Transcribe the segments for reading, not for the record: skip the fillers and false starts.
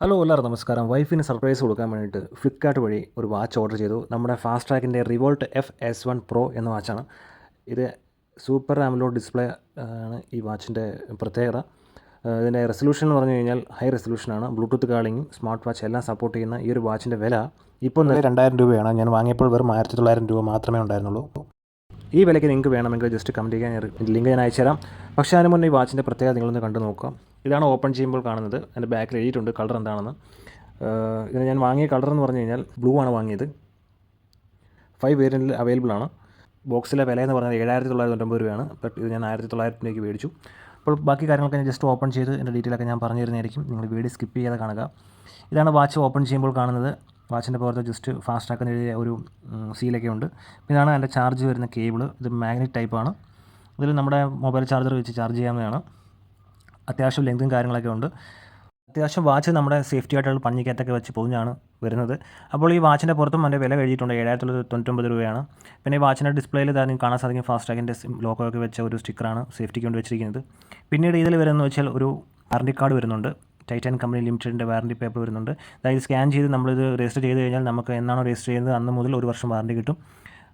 Hello എല്ലാവർക്കും നമസ്കാരം. വൈഫിന് സർപ്രൈസ് കൊടുക്കാൻ വേണ്ടിയിട്ട് ഫ്ലിപ്കാർട്ട് വഴി ഒരു വാച്ച് ഓർഡർ ചെയ്തു. നമ്മുടെ ഫാസ്റ്റ് ട്രാക്കിൻ്റെ റിവോൾട്ട് FS1 Pro എന്ന വാച്ചാണ് ഇത്. സൂപ്പർ ആമോലെഡ് ഡിസ്പ്ലേ ആണ് ഈ വാച്ചിൻ്റെ പ്രത്യേകത. ഇതിൻ്റെ റെസൊല്യൂഷൻ എന്ന് പറഞ്ഞു കഴിഞ്ഞാൽ ഹൈ റെസൊല്യൂഷനാണ്. ബ്ലൂടൂത്ത് കാളിങ്ങും സ്മാർട്ട് വാച്ച് എല്ലാം സപ്പോർട്ട് ചെയ്യുന്ന ഈ ഒരു വാച്ചിൻ്റെ വില ഇപ്പോൾ 2000 രൂപയാണ്. ഞാൻ വാങ്ങിയപ്പോൾ വെറും 1900 രൂപ മാത്രമേ ഉണ്ടായിരുന്നുള്ളൂ. ഈ വിലയ്ക്ക് നിങ്ങൾക്ക് വേണമെങ്കിൽ ജസ്റ്റ് കമൻറ്റ് ചെയ്യാൻ ലിങ്ക് ഞാൻ അയച്ചുതരാം. പക്ഷേ അതിന് മുന്നേ ഈ വാച്ചിൻ്റെ പ്രത്യേകത നിങ്ങളൊന്ന് കണ്ടു നോക്കാം. ഇതാണ് ഓപ്പൺ ചെയ്യുമ്പോൾ കാണുന്നത്. അതിൻ്റെ ബാക്കിൽ എഴുതിയിട്ടുണ്ട് കളർ എന്താണെന്ന്. ഇതിന് ഞാൻ വാങ്ങിയ കളർ എന്ന് പറഞ്ഞു കഴിഞ്ഞാൽ ബ്ലൂ ആണ് വാങ്ങിയത്. 5 വേരിയൻറ്റിൽ അവൈലബിൾ ആണ്. ബോക്സിലെ വില എന്ന് പറഞ്ഞാൽ 7990 രൂപയാണ്. ബട്ട് ഇത് ഞാൻ 1900 രൂപയ്ക്ക് മേടിച്ചു. അപ്പോൾ ബാക്കി കാര്യങ്ങളൊക്കെ ഞാൻ ജസ്റ്റ് ഓപ്പൺ ചെയ്ത് എൻ്റെ ഡീറ്റെയിലൊക്കെ ഞാൻ പറഞ്ഞു തരുന്നതായിരിക്കും. നിങ്ങൾ വീഡിയോ സ്കിപ്പ് ചെയ്യാതെ കാണുക. ഇതാണ് വാച്ച് ഓപ്പൺ ചെയ്യുമ്പോൾ കാണുന്നത്. വാച്ചിൻ്റെ പുറത്ത് ജസ്റ്റ് ഫാസ്റ്റ് ട്രാക്ക് എഴുതിയ ഒരു സീലൊക്കെ ഉണ്ട്. ഇതാണ് എൻ്റെ ചാർജ് വരുന്ന കേബിൾ. ഇത് മാഗ്നറ്റ് ടൈപ്പാണ്. ഇതിൽ നമ്മുടെ മൊബൈൽ ചാർജർ വെച്ച് ചാർജ് ചെയ്യാവുന്നതാണ്. അത്യാവശ്യം ലെങ്തും കാര്യങ്ങളൊക്കെ ഉണ്ട്. അത്യാവശ്യം വാച്ച് നമ്മുടെ സേഫ്റ്റി ആയിട്ടുള്ള പഞ്ഞിക്കകത്തൊക്കെ വെച്ച് പൊതിഞ്ഞാണ് വരുന്നത്. അപ്പോൾ ഈ വാച്ചിൻ്റെ പുറത്തും അതിൻ്റെ വില എഴുതിയിട്ടുണ്ട്. 7099 രൂപയാണ്. പിന്നെ ഈ വാച്ചിൻ്റെ ഡിസ്പ്ലേയിൽ നിങ്ങൾക്ക് കാണാൻ സാധിക്കും ഫാസ്റ്റ് ട്രാക്കിൻ്റെ ലോഗോ ഒക്കെ വെച്ച ഒരു സ്റ്റിക്കറാണ് സേഫ്റ്റിക്ക് വേണ്ടി വെച്ചിരിക്കുന്നത്. പിന്നീട് ഇതിൽ വരുന്നതെന്ന് വെച്ചാൽ ഒരു വാറണ്ടി കാർഡ് വരുന്നുണ്ട്. ടൈറ്റൻ കമ്പനി ലിമിറ്റഡിൻ്റെ വാറണ്ടി പേപ്പർ വരുന്നുണ്ട്. അതായത് സ്കാൻ ചെയ്ത് നമ്മളിത് രജിസ്റ്റർ ചെയ്ത് കഴിഞ്ഞാൽ നമുക്ക് എന്നാണോ രജിസ്റ്റർ ചെയ്യുന്നത് അന്ന് മുതൽ 1 വർഷം വാറണ്ടി കിട്ടും.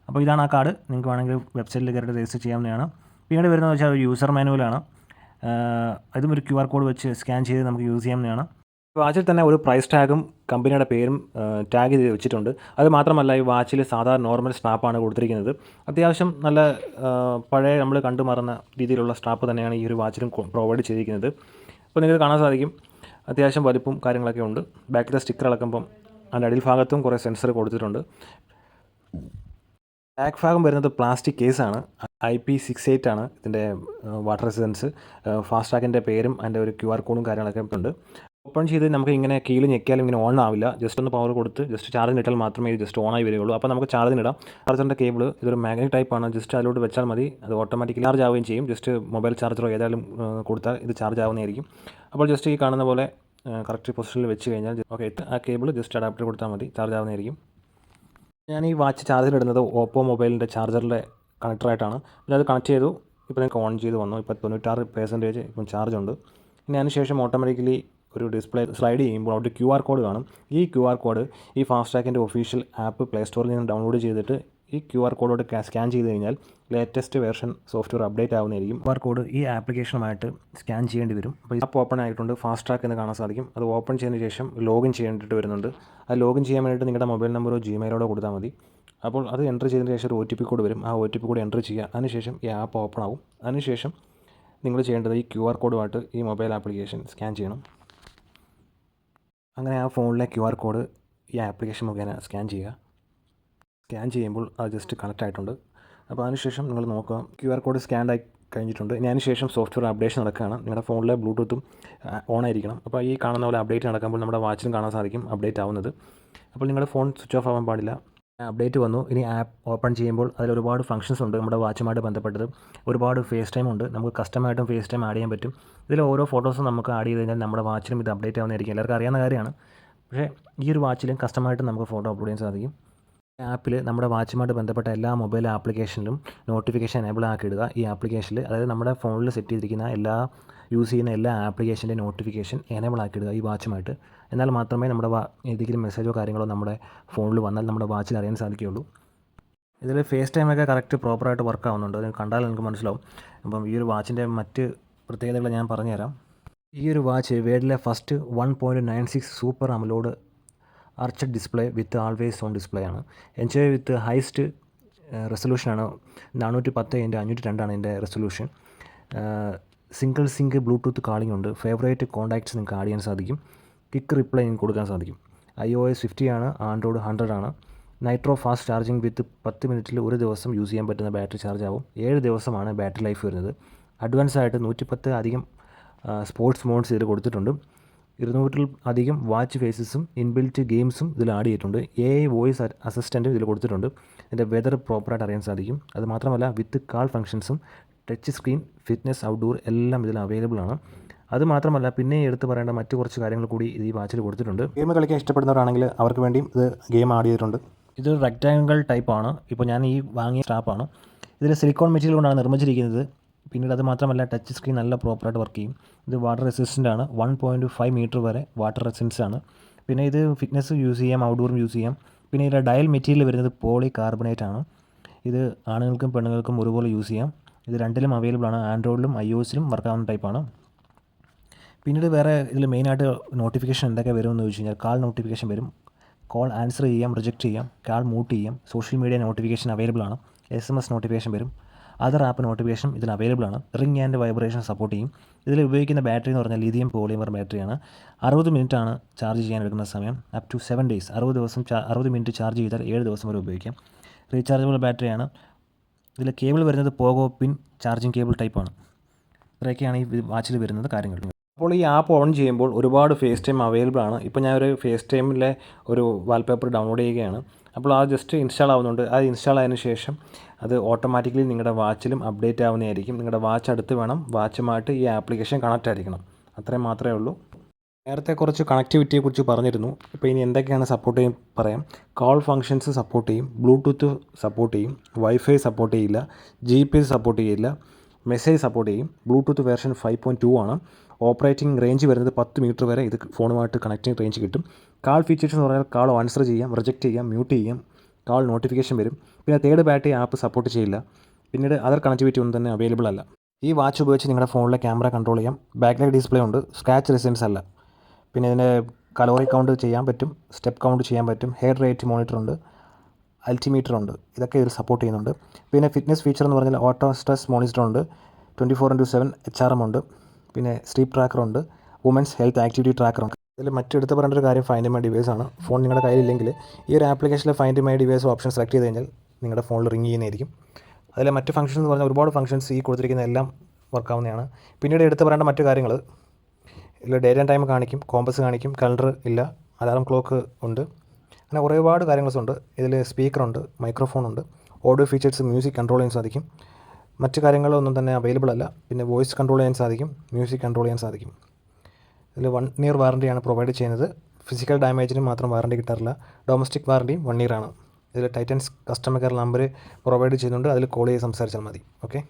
അപ്പോൾ ഇതാണ് ആ കാർഡ്. നിങ്ങൾക്ക് വേണമെങ്കിൽ വെബ്സൈറ്റിൽ കയറിയിട്ട് രജിസ്റ്റർ ചെയ്യാവുന്നതാണ്. പിന്നീട് വരുന്നത് വെച്ചാൽ ഒരു യൂസർ മാനുവലാണ്. അതും ഒരു QR കോഡ് വെച്ച് സ്കാൻ ചെയ്ത് നമുക്ക് യൂസ് ചെയ്യാവുന്നതാണ്. വാച്ചിൽ തന്നെ ഒരു പ്രൈസ് ടാഗും കമ്പനിയുടെ പേരും ടാഗ് ചെയ്ത് വെച്ചിട്ടുണ്ട്. അത് മാത്രമല്ല ഈ വാച്ചിൽ സാധാരണ നോർമൽ സ്ട്രാപ്പാണ് കൊടുത്തിരിക്കുന്നത്. അത്യാവശ്യം നല്ല പഴയ നമ്മൾ കണ്ടുമറന്ന രീതിയിലുള്ള സ്ട്രാപ്പ് തന്നെയാണ് ഈ ഒരു വാച്ചിലും പ്രൊവൈഡ് ചെയ്തിരിക്കുന്നത്. അപ്പോൾ നിങ്ങൾക്ക് കാണാൻ സാധിക്കും അത്യാവശ്യം വലിപ്പും കാര്യങ്ങളൊക്കെ ഉണ്ട്. ബാക്കിലെ സ്റ്റിക്കർ ഇളക്കുമ്പം അതിൻ്റെ അടിയിൽ ഭാഗത്തും കുറേ സെൻസർ കൊടുത്തിട്ടുണ്ട്. ബാക്ക് ഭാഗം വരുന്നത് പ്ലാസ്റ്റിക് കേസാണ്. IP68 ആണ് ഇതിൻ്റെ വാട്ടർ റെസിസ്റ്റൻസ്. ഫാസ്റ്റ് ട്രാക്കിൻ്റെ പേരും അതിൻ്റെ ഒരു QR കോഡും കാര്യങ്ങളൊക്കെ ഉണ്ട്. ഓപ്പൺ ചെയ്ത് നമുക്ക് ഇങ്ങനെ കീഴിൽ ഞെക്കിയാലും ഇങ്ങനെ ഓൺ ആവില്ല. ജസ്റ്റ് ഒന്ന് പവർ കൊടുത്ത് ജസ്റ്റ് ചാർജിന് ഇട്ടാൽ മാത്രമേ ഇത് ജസ്റ്റ് ഓണായി വരികയുള്ളൂ. അപ്പോൾ നമുക്ക് ചാർജിനിടാം. ചാർജറിൻ്റെ കേബിൾ ഇതൊരു മാഗ്നറ്റ് ടൈപ്പാണ്. ജസ്റ്റ് അതിലോട്ട് വെച്ചാൽ മതി. അത് ഓട്ടോമാറ്റിക്കലി ചാർജ് ആവുകയും ചെയ്യും. ജസ്റ്റ് മൊബൈൽ ചാർജറോ ഏതായാലും കൊടുത്താൽ ഇത് ചാർജ് ആവുന്നതായിരിക്കും. അപ്പോൾ ജസ്റ്റ് ഈ കാണുന്ന പോലെ കറക്റ്റ് പൊസിഷനിൽ വെച്ച് കഴിഞ്ഞാൽ ഓക്കെ, ആ കേബിൾ ജസ്റ്റ് അഡാപ്റ്റർ കൊടുത്താൽ മതി, ചാർജ് ആവുന്നതായിരിക്കും. ഞാൻ ഈ വാച്ച് ചാർജിലിടുന്നത് ഓപ്പോ മൊബൈലിൻ്റെ ചാർജറിലെ കണക്ടറായിട്ടാണ്. പിന്നെ അത് കണക്ട് ചെയ്തു. ഇപ്പോൾ നിങ്ങൾക്ക് ഓൺ ചെയ്ത് വന്നു. ഇപ്പോൾ 96% ഇപ്പം ചാർജ് ഉണ്ട്. ഇനി അതിനുശേഷം ഓട്ടോമാറ്റിക്കലി ഒരു ഡിസ്പ്ലേ സ്ലൈഡ് ചെയ്യുമ്പോൾ അവിടെ QR കോഡ് കാണും. ഈ QR കോഡ് ഈ ഫാസ്റ്റ് ട്രാക്കിൻ്റെ ഒഫീഷ്യൽ ആപ്പ് പ്ലേ സ്റ്റോറിൽ നിന്ന് ഡൗൺലോഡ് ചെയ്തിട്ട് ഈ QR കോഡോട് സ്കാൻ ചെയ്ത് കഴിഞ്ഞാൽ ലേറ്റസ്റ്റ് വേർഷൻ സോഫ്റ്റ്വെയർ അപ്ഡേറ്റ് ആവുന്നതായിരിക്കും. QR കോഡ് ഈ ആപ്ലിക്കേഷനുമായിട്ട് സ്കാൻ ചെയ്യേണ്ടി വരും. അപ്പോൾ ആപ്പ് ഓപ്പൺ ആയിട്ടുണ്ട്. ഫാസ്റ്റ് ട്രാക്ക് എന്ന് കാണാൻ സാധിക്കും. അത് ഓപ്പൺ ചെയ്തതിന് ശേഷം ലോഗിൻ ചെയ്യേണ്ടിട്ട് വരുന്നുണ്ട്. അത് ലോഗിൻ ചെയ്യാൻ വേണ്ടിയിട്ട് നിങ്ങളുടെ മൊബൈൽ നമ്പറോ ജിമെയിലോ കൊടുത്താൽ മതി. അപ്പോൾ അത് എൻ്റർ ചെയ്തതിന് ശേഷം ഒരു OTP കോഡ് വരും. ആ OTP കോഡ് എൻ്റർ ചെയ്യുക. അതിനുശേഷം ഈ ആപ്പ് ഓപ്പൺ ആവും. അതിനുശേഷം നിങ്ങൾ ചെയ്യേണ്ടത് ഈ QR കോഡുമായിട്ട് ഈ മൊബൈൽ ആപ്ലിക്കേഷൻ സ്കാൻ ചെയ്യണം. അങ്ങനെ ആ ഫോണിലെ QR കോഡ് ഈ ആപ്ലിക്കേഷൻ മുഖേന സ്കാൻ ചെയ്യുക. സ്കാൻ ചെയ്യുമ്പോൾ അത് ജസ്റ്റ് കണക്റ്റ് ആയിട്ടുണ്ട്. അപ്പോൾ അതിനുശേഷം നിങ്ങൾ നോക്കുക QR കോഡ് സ്കാൻ ആയി കഴിഞ്ഞിട്ടുണ്ട്. ഇനി അതിനുശേഷം സോഫ്റ്റ്വെയർ അപ്ഡേഷൻ നടക്കുകയാണ്. നിങ്ങളുടെ ഫോണിലെ ബ്ലൂടൂത്തും ഓൺ ആയിരിക്കണം. അപ്പോൾ ഈ കാണുന്ന പോലെ അപ്ഡേറ്റ് നടക്കുമ്പോൾ നമ്മുടെ വാച്ചിലും കാണാൻ സാധിക്കും അപ്ഡേറ്റ് ആവുന്നത്. അപ്പോൾ നിങ്ങളുടെ ഫോൺ സ്വിച്ച് ഓഫ് ആവാൻ പാടില്ല. അപ്ഡേറ്റ് വന്നു. ഇനി ആപ്പ് ഓപ്പൺ ചെയ്യുമ്പോൾ അതിൽ ഒരുപാട് ഫംഗ്ഷൻസ് ഉണ്ട് നമ്മുടെ വാച്ചുമായിട്ട് ബന്ധപ്പെട്ടത്. ഒരുപാട് ഫേസ് ടൈം ഉണ്ട്. നമുക്ക് കസ്റ്റമായിട്ടും ഫേസ് ടൈം ആഡ് ചെയ്യാൻ പറ്റും. ഇതിൽ ഓരോ ഫോട്ടോസും നമുക്ക് ആഡ് ചെയ്ത് കഴിഞ്ഞാൽ നമ്മുടെ വാച്ചിലും ഇത് അപ്ഡേറ്റ് ആവുന്നതായിരിക്കും. എല്ലാവർക്കും അറിയാവുന്ന കാര്യമാണ്. പക്ഷേ ഈ ഒരു വാച്ചിലും കസ്റ്റമായിട്ട് നമുക്ക് ഫോട്ടോ അപ്ലോഡ് ചെയ്യാൻ സാധിക്കും. ആപ്പിൽ നമ്മുടെ വാച്ചുമായിട്ട് ബന്ധപ്പെട്ട എല്ലാ മൊബൈൽ ആപ്ലിക്കേഷനിലും നോട്ടിഫിക്കേഷൻ എനേബിൾ ആക്കിയിടുക. ഈ ആപ്ലിക്കേഷനിൽ അതായത് നമ്മുടെ ഫോണിൽ സെറ്റ് ചെയ്തിരിക്കുന്ന യൂസ് ചെയ്യുന്ന എല്ലാ ആപ്ലിക്കേഷൻ്റെ നോട്ടിഫിക്കേഷൻ എനേബിൾ ആക്കിയിടുക ഈ വാച്ചുമായിട്ട്. എന്നാൽ മാത്രമേ നമ്മുടെ ഏതെങ്കിലും മെസ്സേജോ കാര്യങ്ങളോ നമ്മുടെ ഫോണിൽ വന്നാൽ നമ്മുടെ വാച്ചിൽ അറിയാൻ സാധിക്കുകയുള്ളൂ. ഇതിൽ ഫേസ് ടൈമൊക്കെ കറക്റ്റ് പ്രോപ്പറായിട്ട് വർക്ക് ആവുന്നുണ്ട്. അത് കണ്ടാൽ നിങ്ങൾക്ക് മനസ്സിലാവും. അപ്പം ഈ ഒരു വാച്ചിൻ്റെ മറ്റ് പ്രത്യേകതകൾ ഞാൻ പറഞ്ഞുതരാം. ഈ ഒരു വാച്ച് വേൾഡിലെ first 1.96 super AMOLED arched display with always on display ആണ്. എൻജോയ് വിത്ത് ഹൈസ്റ്റ് റെസൊല്യൂഷനാണ്. 410x502 ആണ് ഇതിൻ്റെ resolution. Single sync Bluetooth calling ഉണ്ട്. ഫേവറേറ്റ് കോൺടാക്ട്സ് നിങ്ങൾക്ക് ആഡ് ചെയ്യാൻ സാധിക്കും. ക്വിക്ക് റിപ്ലൈ നിങ്ങൾക്ക് കൊടുക്കാൻ സാധിക്കും. iOS 50 ആണ്. ആൻഡ്രോയിഡ് 100 ആണ്. നൈട്രോ ഫാസ്റ്റ് ചാർജിങ് വിത്ത് 10 മിനിറ്റിൽ 1 ദിവസം യൂസ് ചെയ്യാൻ പറ്റുന്ന ബാറ്ററി ചാർജ് ആവും. 7 ദിവസമാണ് ബാറ്ററി ലൈഫ് വരുന്നത്. അഡ്വാൻസ് ആയിട്ട് 110 അധികം സ്പോർട്സ് മോഡ്സ് ഇതിൽ കൊടുത്തിട്ടുണ്ട്. 200 അധികം വാച്ച് ഫേസസും ഇൻബിൽറ്റ് ഗെയിംസും ഇതിൽ ആഡ് ചെയ്തിട്ടുണ്ട്. AI വോയിസ് അസിസ്റ്റൻറ്റും ഇതിൽ കൊടുത്തിട്ടുണ്ട്. ഇതിൻ്റെ വെതർ പ്രോപ്പറായിട്ട് അറിയാൻ സാധിക്കും. അത് മാത്രമല്ല വിത്ത് കാൾ ഫംഗ്ഷൻസും ടച്ച് സ്ക്രീൻ ഫിറ്റ്നസ് ഔട്ട്ഡോർ എല്ലാം ഇതിൽ അവൈലബിൾ ആണ്. അത് മാത്രമല്ല പിന്നെ എടുത്ത് പറയേണ്ട മറ്റു കുറച്ച് കാര്യങ്ങൾ കൂടി ഈ വാച്ചിൽ കൊടുത്തിട്ടുണ്ട്. ഗെയിം കളിക്കാൻ ഇഷ്ടപ്പെടുന്നവരാണെങ്കിൽ അവർക്ക് വേണ്ടിയും ഇത് ഗെയിം ആഡ് ചെയ്തിട്ടുണ്ട്. ഇത് റെക്റ്റാങ്കിൾ ടൈപ്പാണ്. ഇപ്പോൾ ഞാൻ ഈ വാങ്ങിയ സ്ട്രാപ്പാണ്. ഇതിൽ സിലിക്കോൺ മെറ്റീരിയൽ കൊണ്ടാണ് നിർമ്മിച്ചിരിക്കുന്നത്. പിന്നീട് അത് മാത്രമല്ല ടച്ച് സ്ക്രീൻ നല്ല പ്രോപ്പറായിട്ട് വർക്ക് ചെയ്യും. ഇത് വാട്ടർ റെസിസ്റ്റൻ്റ് ആണ്. 1.5 മീറ്റർ വരെ വാട്ടർ റെസിസ്റ്റൻസ് ആണ്. പിന്നെ ഇത് ഫിറ്റ്നസ് യൂസ് ചെയ്യാം, ഔട്ട്ഡോറും യൂസ് ചെയ്യാം. പിന്നെ ഇതിൻ്റെ ഡയൽ മെറ്റീരിയൽ വരുന്നത് പോളി കാർബണേറ്റ് ആണ്. ഇത് ആണുങ്ങൾക്കും പെണ്ണുങ്ങൾക്കും ഒരുപോലെ യൂസ് ചെയ്യാം. ഇത് രണ്ടിലും അവൈലബിൾ ആണ്. ആൻഡ്രോയിഡിലും iOSലും വർക്കാവുന്ന ടൈപ്പാണ്. പിന്നീട് വേറെ ഇതിൽ മെയിനായിട്ട് നോട്ടിഫിക്കേഷൻ എന്തൊക്കെ വരുമെന്ന് ചോദിച്ചു കഴിഞ്ഞാൽ കാൾ നോട്ടിഫിക്കേഷൻ വരും. കോൾ ആൻസർ ചെയ്യാം, റിജക്റ്റ് ചെയ്യാം, കാൾ മ്യൂട്ട് ചെയ്യാം. സോഷ്യൽ മീഡിയ നോട്ടിഫിക്കേഷൻ അവൈലബിൾ ആണ്. SMS നോട്ടിഫിക്കേഷൻ വരും. അതർ ആപ്പ് നോട്ടിഫിക്കേഷൻ ഇതിന് അവൈലബിൾ ആണ്. റിംഗ് ആൻഡ് വൈബ്രേഷൻ സപ്പോർട്ട് ചെയ്യും. ഇതിൽ ഉപയോഗിക്കുന്ന ബാറ്ററി എന്ന് പറഞ്ഞാൽ ലിഥിയം പോളിമർ ബാറ്ററിയാണ്. 60 മിനിറ്റാണ് ചാർജ് ചെയ്യാൻ എടുക്കുന്ന സമയം. Up to 7 days. 60 minute charge ചെയ്താൽ 7 ദിവസം വരെ ഉപയോഗിക്കാം. റീചാർജബിൾ ബാറ്ററിയാണ്. ഇതിൽ കേബിൾ വരുന്നത് പോഗോ പിൻ ചാർജിങ് കേബിൾ ടൈപ്പാണ്. ഇത്രയൊക്കെയാണ് ഈ വാച്ചിൽ വരുന്നത് കാര്യങ്ങൾ. അപ്പോൾ ഈ ആപ്പ് ഓൺ ചെയ്യുമ്പോൾ ഒരുപാട് ഫേസ് ടൈം അവൈലബിൾ ആണ്. ഇപ്പോൾ ഞാനൊരു ഫേസ് ടൈമിലെ ഒരു വാൾപേപ്പർ ഡൗൺലോഡ് ചെയ്യുകയാണ്. അപ്പോൾ ആ ജസ്റ്റ് ഇൻസ്റ്റാൾ ആവുന്നുണ്ട്. അത് ഇൻസ്റ്റാൾ ആയതിനു ശേഷം അത് ഓട്ടോമാറ്റിക്കലി നിങ്ങളുടെ വാച്ചിലും അപ്ഡേറ്റ് ആവുന്നതായിരിക്കും. നിങ്ങളുടെ വാച്ച് അടുത്ത് വേണം, വാച്ചുമായിട്ട് ഈ ആപ്ലിക്കേഷൻ കണക്റ്റ് ആയിരിക്കണം. അത്രയും മാത്രമേ ഉള്ളൂ. നേരത്തെ കുറച്ച് കണക്ടിവിറ്റിയെക്കുറിച്ച് പറഞ്ഞിരുന്നു. ഇപ്പോൾ ഇനി എന്തൊക്കെയാണ് സപ്പോർട്ട് ചെയ്യും പറയാം. കോൾ ഫങ്ഷൻസ് സപ്പോർട്ട് ചെയ്യും, ബ്ലൂടൂത്ത് സപ്പോർട്ട് ചെയ്യും, വൈഫൈ സപ്പോർട്ട് ചെയ്യില്ല, GPS സപ്പോർട്ട് ചെയ്യില്ല, മെസ്സേജ് സപ്പോർട്ട് ചെയ്യും. ബ്ലൂടൂത്ത് വേർഷൻ 5.2 ആണ്. ഓപ്പറേറ്റിംഗ് റേഞ്ച് വരുന്നത് 10 മീറ്റർ വരെ ഇത് ഫോണുമായിട്ട് കണക്റ്റിംഗ് റേഞ്ച് കിട്ടും. കാൾ ഫീച്ചേഴ്സ് എന്ന് പറഞ്ഞാൽ കാൾ ആൻസർ ചെയ്യാം, റിജക്റ്റ് ചെയ്യാം, മ്യൂട്ട് ചെയ്യാം, കാൾ നോട്ടിഫിക്കേഷൻ വരും. പിന്നെ തേർഡ് പാർട്ടി ആപ്പ് സപ്പോർട്ട് ചെയ്യില്ല. പിന്നീട് അതർ കണക്ടിവിറ്റി ഒന്നും തന്നെ അവൈലബിൾ അല്ല. ഈ വാച്ച് ഉപയോഗിച്ച് നിങ്ങളുടെ ഫോണിലെ ക്യാമറ കൺട്രോൾ ചെയ്യാം. ബാക്ക് ലൈറ്റ് ഡിസ്പ്ലേ ഉണ്ട്. സ്ക്രാച്ച് റെസിസ്റ്റൻസ് അല്ല. പിന്നെ ഇതിൻ്റെ കലോറി കൗണ്ട് ചെയ്യാൻ പറ്റും, സ്റ്റെപ്പ് കൗണ്ട് ചെയ്യാൻ പറ്റും, ഹെയർ റേറ്റ് മോണിറ്റർ ഉണ്ട്, അൾട്ടിമീറ്റർ ഉണ്ട്. ഇതൊക്കെ ഇതിൽ സപ്പോർട്ട് ചെയ്യുന്നുണ്ട്. പിന്നെ ഫിറ്റ്നസ് ഫീച്ചർ എന്ന് പറഞ്ഞാൽ ഓട്ടോ സ്ട്രെസ് മോണിറ്റർ ഉണ്ട്, 24/7 HRM ഉണ്ട്, പിന്നെ സ്ലീപ്പ് ട്രാക്കർ ഉണ്ട്, വുമൻസ് ഹെൽത്ത് ആക്ടിവിറ്റി ട്രാക്കർ ഉണ്ട്. ഇതിൽ മറ്റെടുത്ത് പറയേണ്ട ഒരു കാര്യം ഫൈൻഡ് മൈ ഡിവൈസ് ആണ്. ഫോൺ നിങ്ങളുടെ കയ്യിലില്ലെങ്കിൽ ഈ ഒരു ആപ്ലിക്കേഷനിൽ find my device option select ചെയ്ത് കഴിഞ്ഞാൽ നിങ്ങളുടെ ഫോണിൽ റിംഗ് ചെയ്യുന്നതായിരിക്കും. അതിലെ മറ്റ് ഫംഗ്ഷൻസ് എന്ന് പറഞ്ഞാൽ ഒരുപാട് ഫംഗ്ഷൻസ് ഈ കൊടുത്തിരിക്കുന്ന എല്ലാം വർക്കാവുന്നതാണ്. പിന്നീട് എടുത്ത് പറയേണ്ട മറ്റു കാര്യങ്ങൾ, ഇതിൽ ഡേറ്റ് ആൻഡ് ടൈം കാണിക്കും, കോമ്പസ് കാണിക്കും, കലണ്ടർ ഇല്ല, അലാറം ക്ലോക്ക് ഉണ്ട്, അങ്ങനെ ഒരുപാട് കാര്യങ്ങളുണ്ട്. ഇതിൽ സ്പീക്കറുണ്ട്, മൈക്രോഫോണുണ്ട്, ഓഡിയോ ഫീച്ചേഴ്സ്, മ്യൂസിക് കൺട്രോൾ ചെയ്യാൻ സാധിക്കും. മറ്റു കാര്യങ്ങളൊന്നും തന്നെ അവൈലബിൾ അല്ല. പിന്നെ വോയിസ് കൺട്രോൾ ചെയ്യാൻ സാധിക്കും, മ്യൂസിക് കൺട്രോൾ ചെയ്യാൻ സാധിക്കും. ഇതിൽ 1 ഇയർ വാറണ്ടിയാണ് പ്രൊവൈഡ് ചെയ്യുന്നത്. ഫിസിക്കൽ ഡാമേജിന് മാത്രം വാറണ്ടി കിട്ടാറില്ല. ഡൊമസ്റ്റിക് വാറണ്ടിയും 1 ഇയർ ആണ്. ഇതിൽ Titans customer care number provide ചെയ്യുന്നുണ്ട്. അതിൽ കോൾ ചെയ്ത് സംസാരിച്ചാൽ മതി. ഓക്കെ.